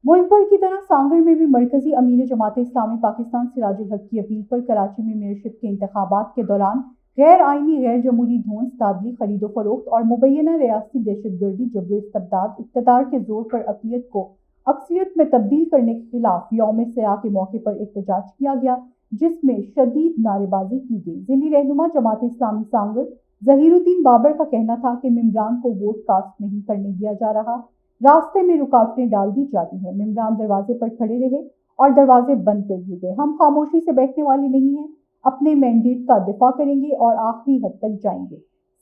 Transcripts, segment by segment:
मुल्क भर की तरह सांगड़ में भी मरकजी अमीर जमात इस्लामी पाकिस्तान सिराजुल हक की अपील पर कराची में मेयरशिप के इंतखाबात के दौरान गैर आइनी गैर जमहूरी धोंस दादली खरीदो फरोख्त और मुबैना रियासती दहशतगर्दी जबर इस्तबदाद इक़्तिदार के जोर पर अक़लियत को अक्सरियत में तब्दील करने के खिलाफ यौम सयाह के मौके पर एहतजाज किया गया, जिसमें शदीद नारेबाजी की गई। जिली रहनुमा जमात इस्लामी सांगड़ ज़हीरुद्दीन बाबर का कहना था कि मेंबरान को वोट कास्ट नहीं करने दिया जा रहा, रास्ते में रुकावटें डाल दी जाती हैं। मेंबरान दरवाजे पर खड़े रहे और दरवाजे बंद कर दिए गए। हम खामोशी से बैठने वाले नहीं हैं, अपने मैंडेट का दिफा करेंगे और आखिरी हद तक जाएंगे।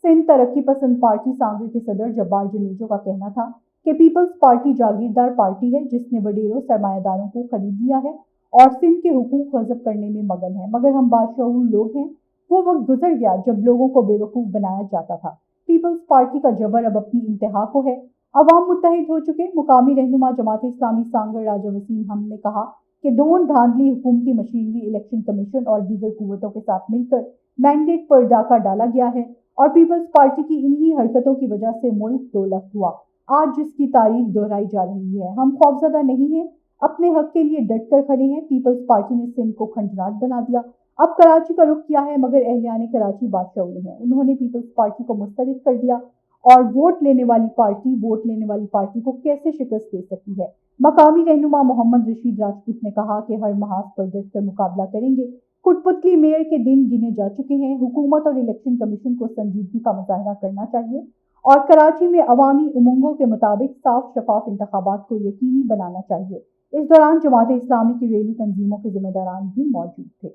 सिंध तरक्की पसंद पार्टी सांगड़ के सदर जब्बार जुनेजो का कहना था कि पीपल्स पार्टी जागीरदार पार्टी है जिसने वडेरों सरमायादारों को खरीद लिया है और सिंध के हुकूक गज़ब करने में मगन है, मगर हम बाशऊर लोग हैं। वो वक्त गुजर गया जब लोगों को बेवकूफ़ बनाया जाता था। पीपल्स पार्टी का जबर अब अपनी इंतहा को है। अवाम मुत्तहिद हो चुके। मुकामी रहनुमा जमात इस्लामी सांगड़ राजा वसीम हम ने कहा कि धोन धांधली हुकूमती मशीनरी, इलेक्शन कमीशन और दीगर कुव्वतों के साथ मिलकर मैंडेट पर डाका डाला गया है और पीपल्स पार्टी की इन्हीं हरकतों की वजह से मुल्क दोलख हुआ, आज जिसकी तारीख दोहराई जा रही है। हम खौफजदा नहीं हैं, अपने हक के लिए डट कर खड़े हैं। पीपल्स पार्टी ने सिंध को खंडराट बना दिया, अब कराची का रुख किया है, मगर अहलियाने कराची बादशाह हैं। उन्होंने पीपल्स पार्टी को मुस्तरद कर दिया और वोट लेने वाली पार्टी को कैसे शिकस्त दे सकती है। मकामी रहनुमा मोहम्मद रशीद राजपूत ने कहा कि हर महाज पर डट कर मुकाबला करेंगे। कुटपुतली मेयर के दिन गिने जा चुके हैं। हुकूमत और इलेक्शन कमीशन को संजीदगी का मुजाहरा करना चाहिए और कराची में अवामी उमंगों के मुताबिक साफ शफाफ इंतखाबात को यकीनी बनाना चाहिए। इस दौरान जमात इस्लामी की रैली तंजीमों के जिम्मेदारान भी मौजूद थे।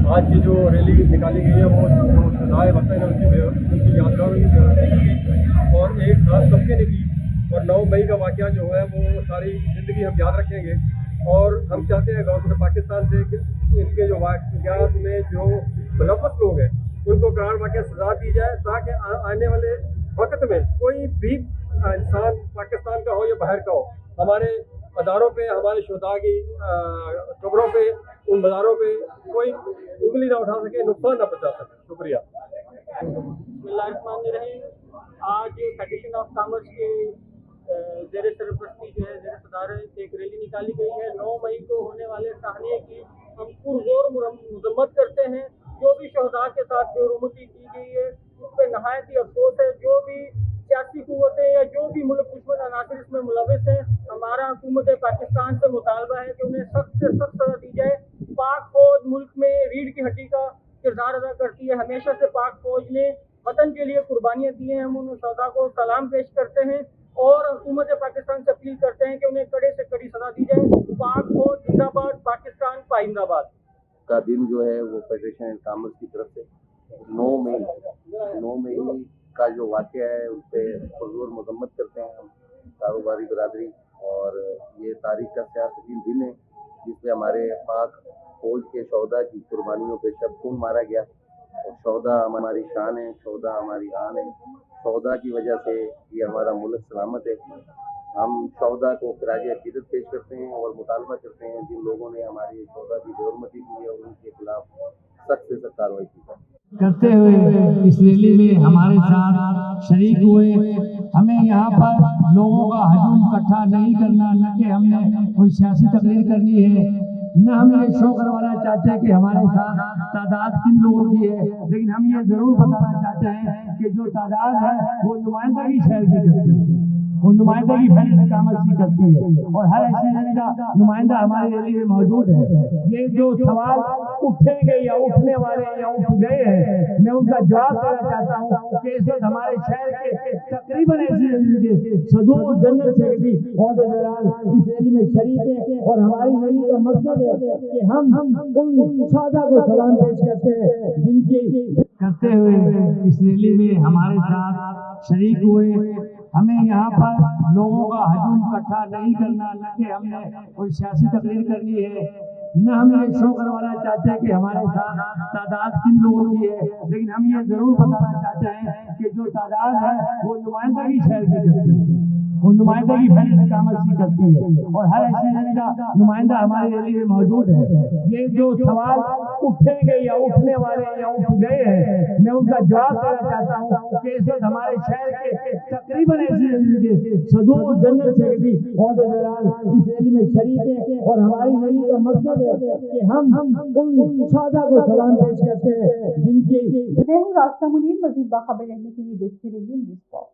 आज की जो रैली निकाली गई है वो शुदाए वतन उनकी यादगारों की गई और एक खास तबके ने की, और 9 मई का वाक़या जो है वो सारी ज़िंदगी हम याद रखेंगे। और हम चाहते हैं गवर्नमेंट पाकिस्तान से कि इनके जो वाक़यात में जो मुलव्वस लोग हैं उनको करार वाक़या सजा दी जाए, ताकि आने वाले वक्त में कोई भी इंसान पाकिस्तान का हो या बाहर का हो, हमारे मज़ारों पे, हमारे शुहदा की कब्रों पे, उन मज़ारों पे कोई उंगली ना उठा सके, नुकसान ना पहुंचा सके। शुक्रिया। आज फेडरेशन ऑफ कॉमर्स के ज़ेर सरपरस्ती जो है ज़ेर सदारत एक रैली निकाली गई है। 9 मई को होने वाले साहनिये की हम पुरजोर मजम्मत करते हैं। जो भी शहदा के साथ बेरुमती की गई है उस पर नहायत ही अफसोस है। जो भी सियासी कुव्वतें या जो भी मुल्क दुश्मन अनासर इसमें मुलविस हैं, हमारा हुकूमत पाकिस्तान से मुतालबा है कि उन्हें सख्त से सख्त सजा दी जाए। पाक फौज मुल्क में रीढ़ की हड्डी का किरदार अदा करती है। हमेशा से पाक फौज ने वतन के लिए कुर्बानियाँ दी हैं। हम उन सौदा को सलाम पेश करते हैं और हुकूमत पाकिस्तान से अपील करते हैं कि उन्हें कड़े से कड़ी सजा दी जाए। पाक फौज जिंदाबाद, पाकिस्तान पाइंदाबाद। का दिन जो है वो फेडरेशन एंड कॉमर्स की तरफ से 9 मई का जो वाक़या है उस पर पुरजोर मजम्मत करते हैं हम कारोबारी बरादरी। और ये तारीख का सियासी दिन है जिसमें हमारे पाक फौज के शौदा की कुर्बानियों पे शब खून मारा गया। और शौदा हमारी शान है, शौदा हमारी आन है। शौदा की वजह से ये हमारा मुल्क सलामत है। हम शौदा को खिराज अकीदत पेश करते हैं और मुतालबा करते हैं जिन लोगों ने हमारी शौदा की बेहरमती की है उनके खिलाफ सख्त से सख्त कार्रवाई की जाए। करते हुए इस रैली में हमारे साथ शरीक हुए। हमें यहाँ पर लोगों का हजूम इकट्ठा नहीं करना, न कि हमने कोई सियासी तकरीर करनी है, न हम ये शो करवाना चाहते हैं कि हमारे साथ तादाद किन लोगों की है, लेकिन हम ये जरूर बताना चाहते हैं कि जो तादाद है वो नुमाइंदगी शहर की करती है, वो नुमाइंदगी फेडरेशन कॉमर्स की करती है और हर ऐसी का नुमाइंदा हमारी रैली में मौजूद है। ये जो सवाल उठेंगे या उठने वाले या उठ गए हैं, मैं उनका जवाब देना चाहता हूँ कि इस वक्त हमारे शहर के तकरीबन ऐसी सदूर जनरल सेक्रेटरी और दौरान इस रैली में शरीक है और हमारी रैली का मकसद है कि हम उन शौदा को सलाम पेश करते हैं जिनकी करते हुए इस रैली में हमारे साथ शरीक हुए। हमें यहाँ पर लोगों का हजूम इकट्ठा नहीं करना, न कि हमने कोई सियासी तकरीर करनी है, न हम ये शो करवाना चाहते हैं कि हमारे साथ तादाद किन लोगों की है, लेकिन हम ये जरूर बताना चाहते हैं कि जो तादाद है वो नुमाइंदगी शहर की करती है, وہ نمائندگی فیصلہ کامرس کی کرتی ہے اور ہر ایسی ریلی کا نمائندہ ہماری ریلی میں موجود ہے. یہ جو سوال اٹھیں گے یا اٹھنے والے یا اٹھ گئے ہیں، میں ان کا جواب دینا چاہتا ہوں کہ اس وقت ہمارے شہر کے تقریباً ایسی ریلی کے صدور جنرل سیکرٹری عہدیداران اس ریلی میں شریک ہیں اور ہماری ریلی کا مقصد ہے کہ ہم ان شہداء کو سلام پیش کرتے ہیں جن کی میں ہوں راستہ منیر. مزید باخبر رہنے کے لیے دیکھتے رہیے نیوز ٹاک.